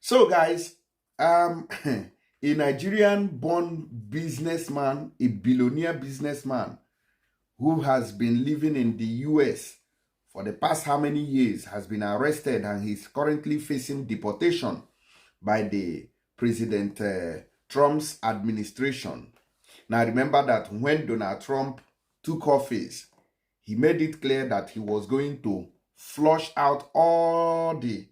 So, guys, a Nigerian-born businessman, a billionaire businessman who has been living in the US for the past how many years has been arrested and he's currently facing deportation by the President Trump's administration. Now, remember that when Donald Trump took office, he made it clear that he was going to flush out all the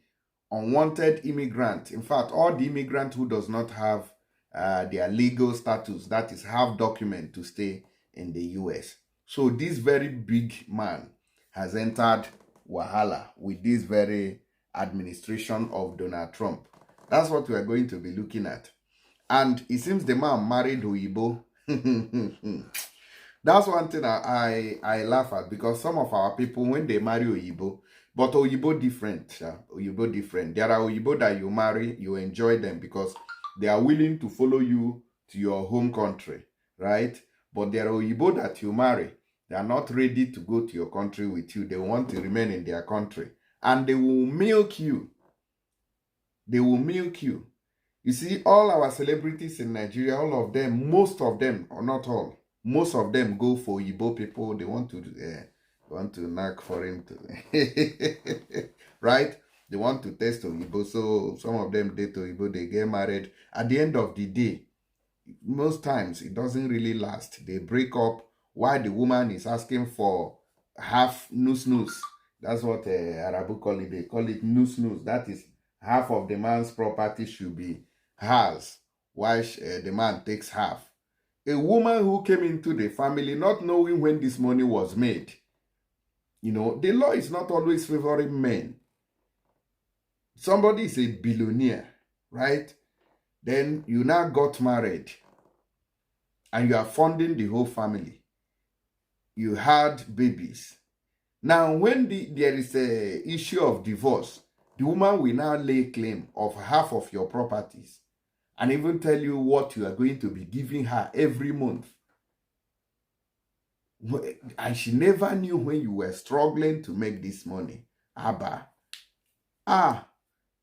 unwanted immigrant. In fact, all the immigrant who does not have their legal status, that is, have document to stay in the US. So this very big man has entered Wahala with this very administration of Donald Trump. That's what we are going to be looking at. And it seems the man married Oyibo. That's one thing I laugh at, because some of our people, when they marry Oyibo, but Oyibo different, Oyibo different. There are Oyibo that you marry, you enjoy them because they are willing to follow you to your home country, right? But there are Oyibo that you marry, they are not ready to go to your country with you. They want to remain in their country. And they will milk you. They will milk you. You see, all our celebrities in Nigeria, all of them, most of them, or not all, most of them go for Igbo people. They want to knock for him to, right? They want to test Igbo. So some of them date Igbo, they get married. At the end of the day, most times it doesn't really last. They break up while the woman is asking for half nus. That's what Arabu call it. They call it nus. That is, half of the man's property should be hers, while the man takes half. A woman who came into the family not knowing when this money was made. You know, the law is not always favoring men. Somebody is a billionaire, right? Then you now got married and you are funding the whole family. You had babies. Now, when there is a issue of divorce, the woman will now lay claim of half of your properties and even tell you what you are going to be giving her every month. And she never knew when you were struggling to make this money. Abba.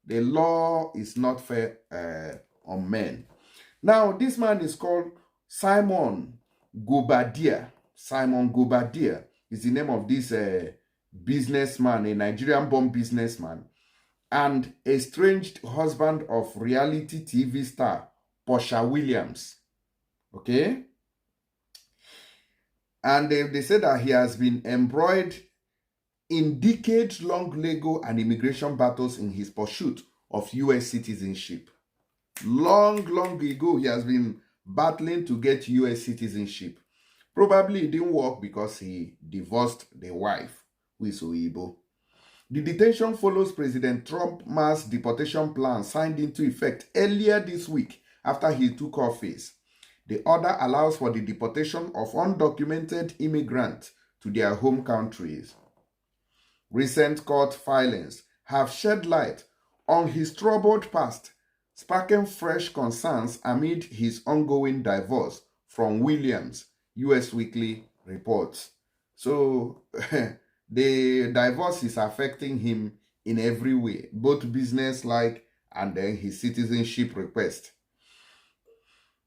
The law is not fair on men. Now, this man is called Simon Guobadia. Simon Guobadia is the name of this businessman, a Nigerian-born businessman, and estranged husband of reality TV star Portia Williams. Okay? And they say that he has been embroiled in decades-long legal and immigration battles in his pursuit of US citizenship. Long ago, he has been battling to get US citizenship. Probably it didn't work because he divorced the wife, who is Oyibo. The detention follows President Trump's mass deportation plan signed into effect earlier this week after he took office. The order allows for the deportation of undocumented immigrants to their home countries. Recent court filings have shed light on his troubled past, sparking fresh concerns amid his ongoing divorce from Williams, US Weekly reports. So, the divorce is affecting him in every way, both business-like and then his citizenship request.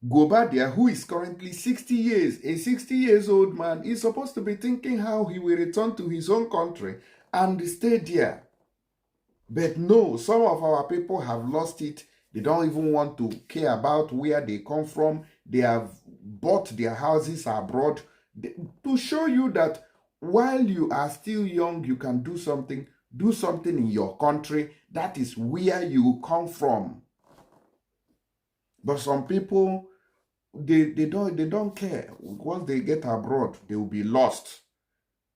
Guobadia, who is currently 60 years, a 60-years-old man, is supposed to be thinking how he will return to his own country and stay there. But no, some of our people have lost it. They don't even want to care about where they come from. They have bought their houses abroad to show you that while you are still young, you can do something in your country. That is where you come from. But some people, they don't care. Once they get abroad, they will be lost.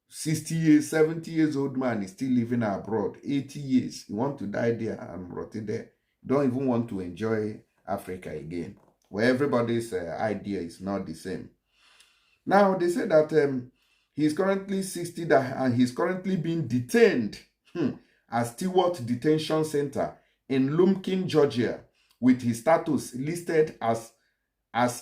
60 years, 70 years old man is still living abroad. 80 years, you want to die there and rot there. Don't even want to enjoy Africa again, where everybody's idea is not the same. Now, they say that he's currently 60 and he's currently being detained at Stewart Detention Center in Lumpkin, Georgia, with his status listed as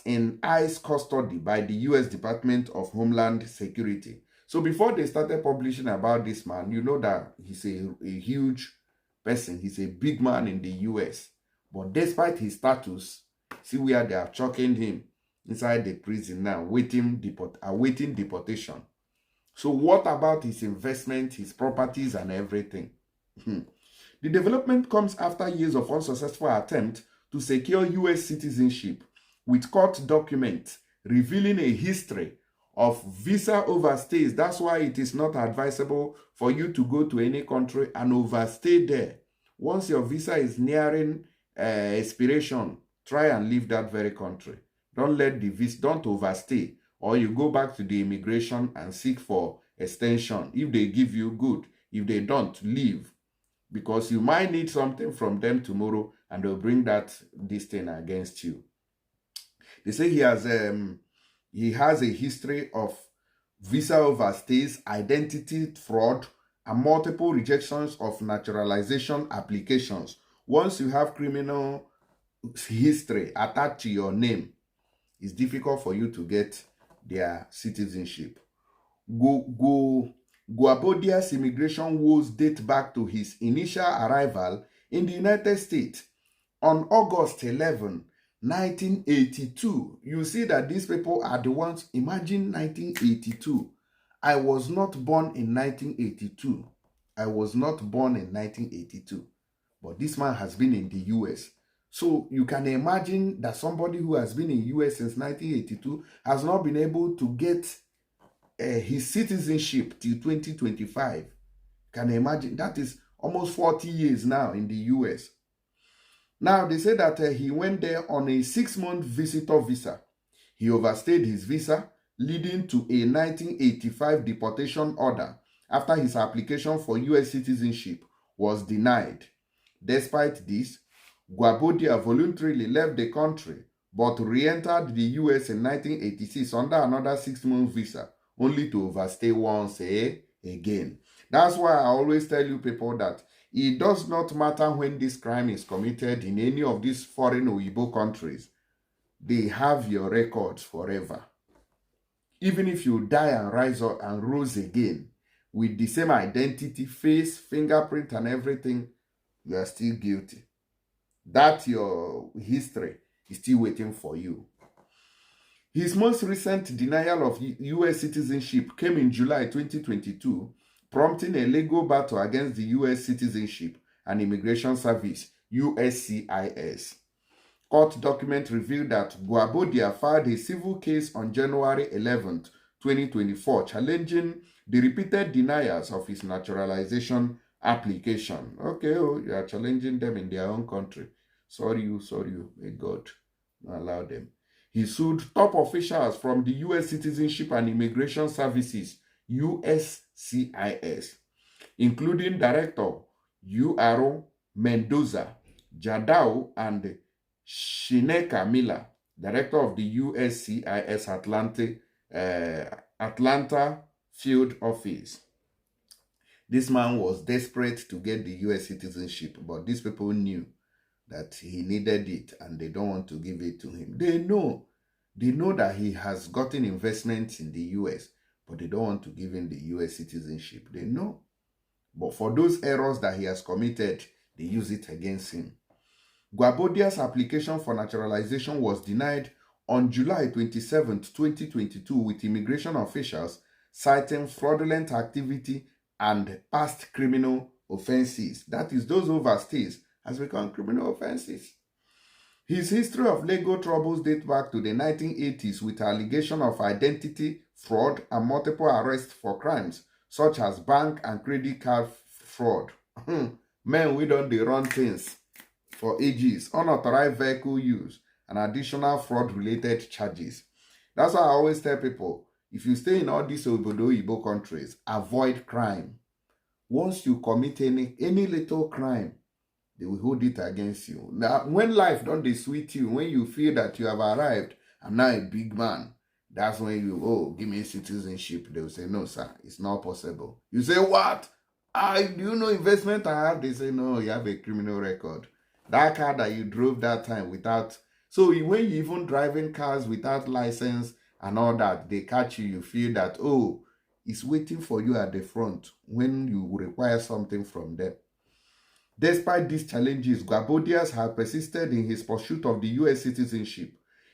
in ICE custody by the U.S. Department of Homeland Security. So before they started publishing about this man, you know that he's a huge person. He's a big man in the U.S. But despite his status, see where they are chucking him inside the prison now, awaiting deportation. So what about his investment, his properties, and everything? The development comes after years of unsuccessful attempt to secure US citizenship, with court documents revealing a history of visa overstays. That's why it is not advisable for you to go to any country and overstay there. Once your visa is nearing expiration, try and leave that very country. Don't let the visa, don't overstay, or you go back to the immigration and seek for extension. If they give you, good. If they don't, leave, because you might need something from them tomorrow and they'll bring this thing against you. They say he has a history of visa overstays, identity fraud, and multiple rejections of naturalization applications. Once you have criminal history attached to your name, it's difficult for you to get their citizenship. Guobadia's immigration woes date back to his initial arrival in the United States on August 11, 1982. You see that these people are the ones. Imagine 1982. I was not born in 1982. I was not born in 1982. But this man has been in the US. So you can imagine that somebody who has been in US since 1982 has not been able to get his citizenship till 2025. Can you imagine? That is almost 40 years now in the US. Now, they say that he went there on a 6-month visitor visa. He overstayed his visa, leading to a 1985 deportation order after his application for US citizenship was denied. Despite this, Guobadia voluntarily left the country but re-entered the US in 1986 under another 6-month visa, only to overstay once again. That's why I always tell you people that it does not matter when this crime is committed in any of these foreign Oyibo countries. They have your records forever. Even if you die and rise up and rose again with the same identity, face, fingerprint, and everything, you are still guilty. That your history is still waiting for you. His most recent denial of US citizenship came in July 2022, prompting a legal battle against the US Citizenship and Immigration Service, USCIS. Court documents reveal that Guobadia filed a civil case on January 11, 2024, challenging the repeated denials of his naturalization application. Okay, you are challenging them in their own country. Sorry you. May God allow them. He sued top officials from the U.S. Citizenship and Immigration Services, USCIS, including Director Uaro Mendoza, Jadao, and Shineka Miller, Director of the USCIS Atlanta Field Office. This man was desperate to get the US citizenship, but these people knew that he needed it and they don't want to give it to him. They know that he has gotten investments in the US, but they don't want to give him the US citizenship. They know. But for those errors that he has committed, they use it against him. Guobadia's application for naturalization was denied on July 27, 2022, with immigration officials citing fraudulent activity and past criminal offenses. That is, those overstays has become criminal offenses. His history of legal troubles dates back to the 1980s with allegation of identity fraud and multiple arrests for crimes such as bank and credit card fraud. Men, we don't run things for ages, unauthorized vehicle use, and additional fraud-related charges. That's why I always tell people, if you stay in all these Obodo countries, avoid crime. Once you commit any little crime, they will hold it against you. Now, when life don't they sweet you, when you feel that you have arrived, I'm now a big man, that's when you, give me citizenship. They will say, no, sir, it's not possible. You say, what? Do you know investment I have? They say, no, you have a criminal record. That car that you drove that time without, so when you even driving cars without license and all that, they catch you, you feel that, it's waiting for you at the front when you require something from them. Despite these challenges, Guobadia has persisted in his pursuit of the U.S. citizenship.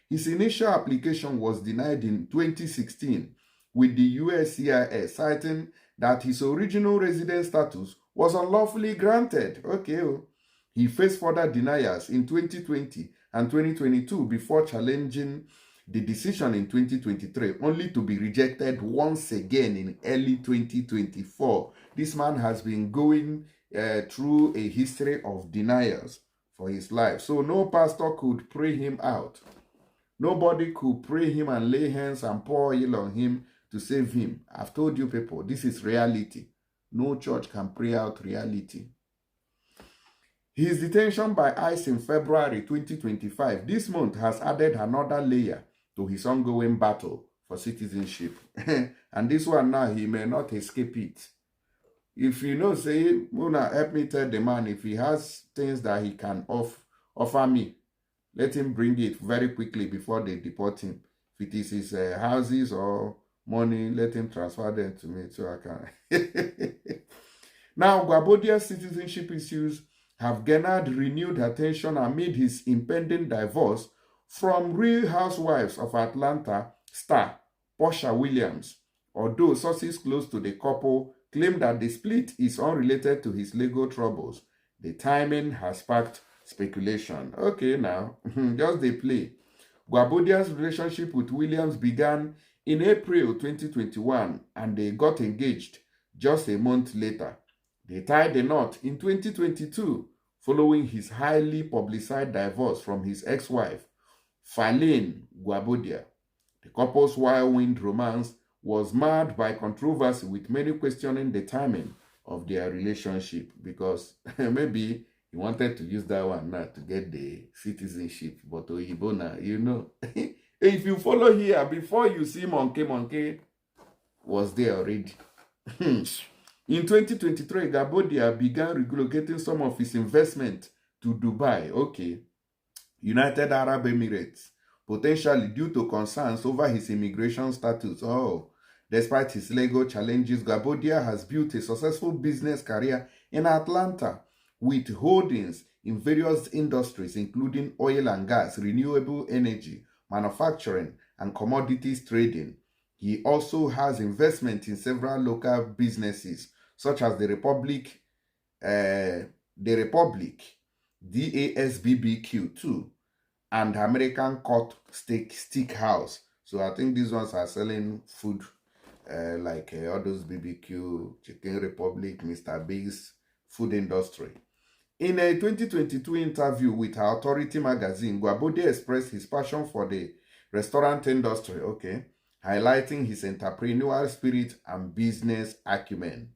His initial application was denied in 2016 with the U.S. CIS, citing that his original resident status was unlawfully granted. Okay, he faced further denials in 2020 and 2022 before challenging the decision in 2023, only to be rejected once again in early 2024. This man has been going through a history of denials for his life. So no pastor could pray him out. Nobody could pray him and lay hands and pour oil on him to save him. I've told you people, this is reality. No church can pray out reality. His detention by ICE in February 2025, this month, has added another layer to his ongoing battle for citizenship. And this one now, he may not escape it. If you know, say, Muna, help me tell the man, if he has things that he can offer me, let him bring it very quickly before they deport him. If it is his houses or money, let him transfer them to me so I can. Now, Guobadia's citizenship issues have garnered renewed attention amid his impending divorce from Real Housewives of Atlanta star Portia Williams, although sources close to the couple claim that the split is unrelated to his legal troubles. The timing has sparked speculation. Okay, now, just they play. Guobadia's relationship with Williams began in April 2021 and they got engaged just a month later. They tied the knot in 2022 following his highly publicized divorce from his ex-wife, Falene Guobadia. The couple's whirlwind romance was marred by controversy, with many questioning the timing of their relationship because maybe he wanted to use that one now to get the citizenship, but Oyibona, you know. If you follow here, before you see Monkey was there already. In 2023, Guobadia began relocating some of his investment to Dubai, okay, United Arab Emirates, potentially due to concerns over his immigration status. Oh, despite his legal challenges, Guobadia has built a successful business career in Atlanta with holdings in various industries, including oil and gas, renewable energy, manufacturing, and commodities trading. He also has investment in several local businesses, such as the Republic, DASBBQ2, and American Cut Steak House. So I think these ones are selling food like all those BBQ, Chicken Republic, Mr. Biggs, food industry. In a 2022 interview with her Authority magazine, Guobadia expressed his passion for the restaurant industry, okay, highlighting his entrepreneurial spirit and business acumen.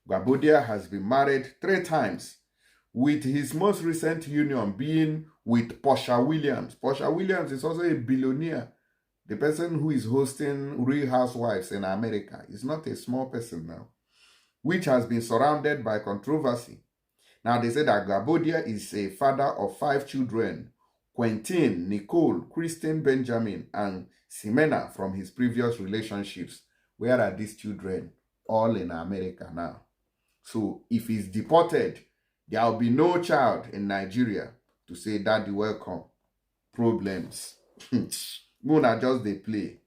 Guobadia has been married 3 times, with his most recent union being with Portia Williams. Portia Williams is also a billionaire. The person who is hosting Real Housewives in America is not a small person now, which has been surrounded by controversy. Now, they say that Guobadia is a father of 5 children, Quentin, Nicole, Kristen Benjamin, and Ximena from his previous relationships. Where are these children? All in America now. So, if he's deported, there will be no child in Nigeria to say, Daddy, welcome. Problems. Muna just they play.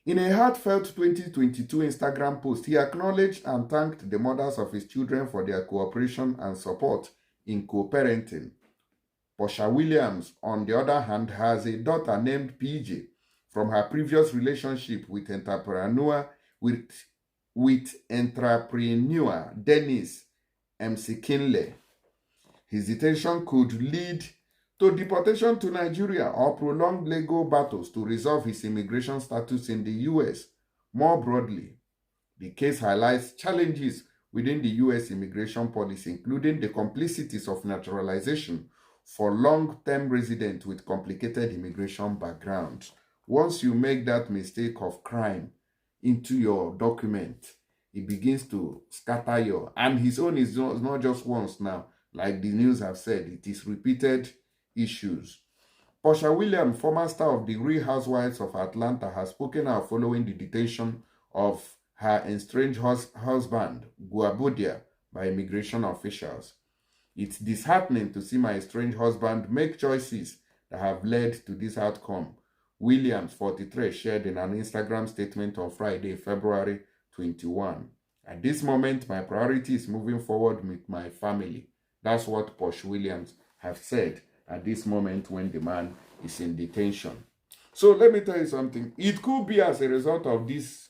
In a heartfelt 2022 Instagram post, he acknowledged and thanked the mothers of his children for their cooperation and support in co-parenting. Portia Williams, on the other hand, has a daughter named PJ from her previous relationship with entrepreneur Dennis MC Kinley. His detention could lead to deportation to Nigeria or prolonged legal battles to resolve his immigration status in the U.S. More broadly, the case highlights challenges within the U.S. immigration policy, including the complicities of naturalization for long-term residents with complicated immigration backgrounds. Once you make that mistake of crime into your document, it begins to scatter your... And his own is not just once now. Like the news have said, it is repeated issues. Portia Williams, former star of the Real Housewives of Atlanta, has spoken out following the detention of her estranged husband, Guobadia, by immigration officials. It's disheartening to see my estranged husband make choices that have led to this outcome. Williams, 43, shared in an Instagram statement on Friday, February 21. At this moment, my priority is moving forward with my family. That's what Posh Williams have said at this moment when the man is in detention. So let me tell you something. It could be as a result of these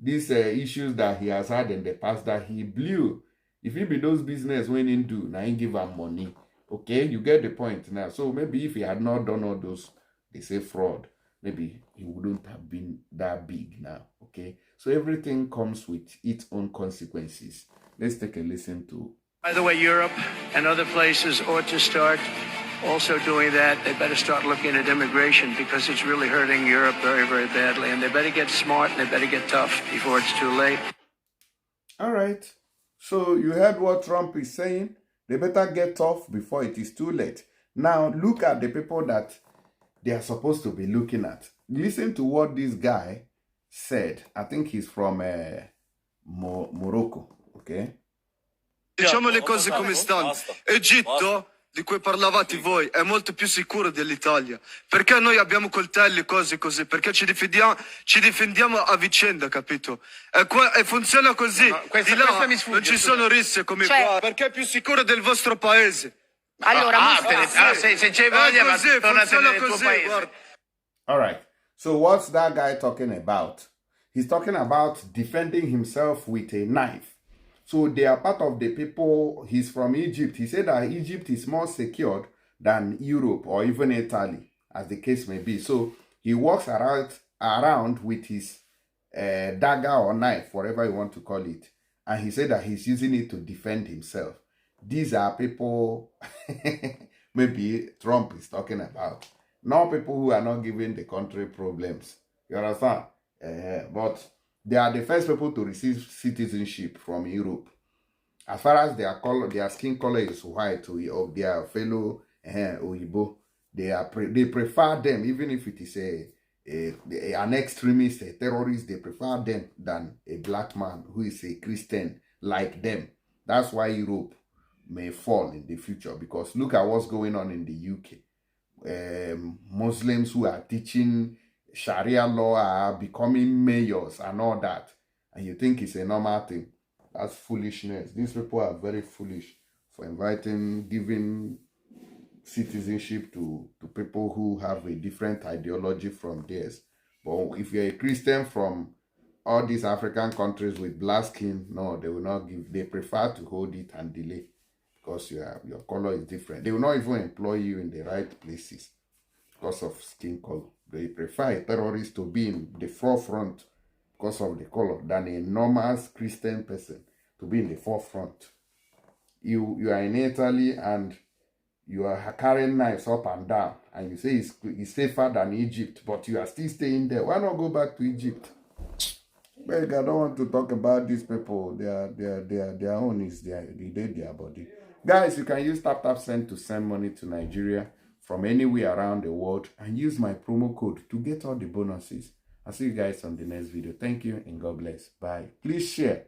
issues that he has had in the past that he blew. If it be those business when he do, now he give him money. Okay, you get the point now. So maybe if he had not done all those, they say fraud, maybe he wouldn't have been that big now. Okay, so everything comes with its own consequences. Let's take a listen to. By the way, Europe and other places ought to start also doing that. They better start looking at immigration because it's really hurting Europe very, very badly. And they better get smart and they better get tough before it's too late. All right. So you heard what Trump is saying. They better get tough before it is too late. Now look at the people that they are supposed to be looking at. Listen to what this guy said. I think he's from Morocco. Okay. Diciamo le cose come stanno. Egitto, di cui parlavate voi, è molto più sicuro dell'Italia. Perché noi abbiamo coltelli, cose così. Perché ci difendiamo a vicenda, capito? E funziona così. No, di là non ci sono risse come qua. Perché è più sicuro del vostro paese. Allora, se c'è voglia, ma tornate nel tuo paese. All right. So what's that guy talking about? He's talking about defending himself with a knife. So they are part of the people. He's from Egypt. He said that Egypt is more secured than Europe or even Italy, as the case may be. So he walks around with his dagger or knife, whatever you want to call it. And he said that he's using it to defend himself. These are people maybe Trump is talking about. Not people who are not giving the country problems. You understand? But they are the first people to receive citizenship from Europe. As far as their color, their skin color is white of their fellow Oyibo, they prefer them, even if it is an extremist, a terrorist, they prefer them than a black man who is a Christian like them. That's why Europe may fall in the future, because look at what's going on in the UK. Muslims who are teaching Sharia law are becoming mayors and all that, and you think it's a normal thing. That's foolishness. These people are very foolish for giving citizenship to people who have a different ideology from theirs. But if you're a Christian from all these African countries with black skin, no, they will not give. They prefer to hold it and delay because your color is different. They will not even employ you in the right places because of skin color. They prefer a terrorist to be in the forefront because of the color than a normal Christian person to be in the forefront. You are in Italy and you are carrying knives up and down, and you say it's safer than Egypt, but you are still staying there. Why not go back to Egypt? But I don't want to talk about these people. Their own is their body. Guys, you can use tap send to send money to Nigeria from anywhere around the world and use my promo code to get all the bonuses. I'll see you guys on the next video. Thank you and God bless. Bye. Please share.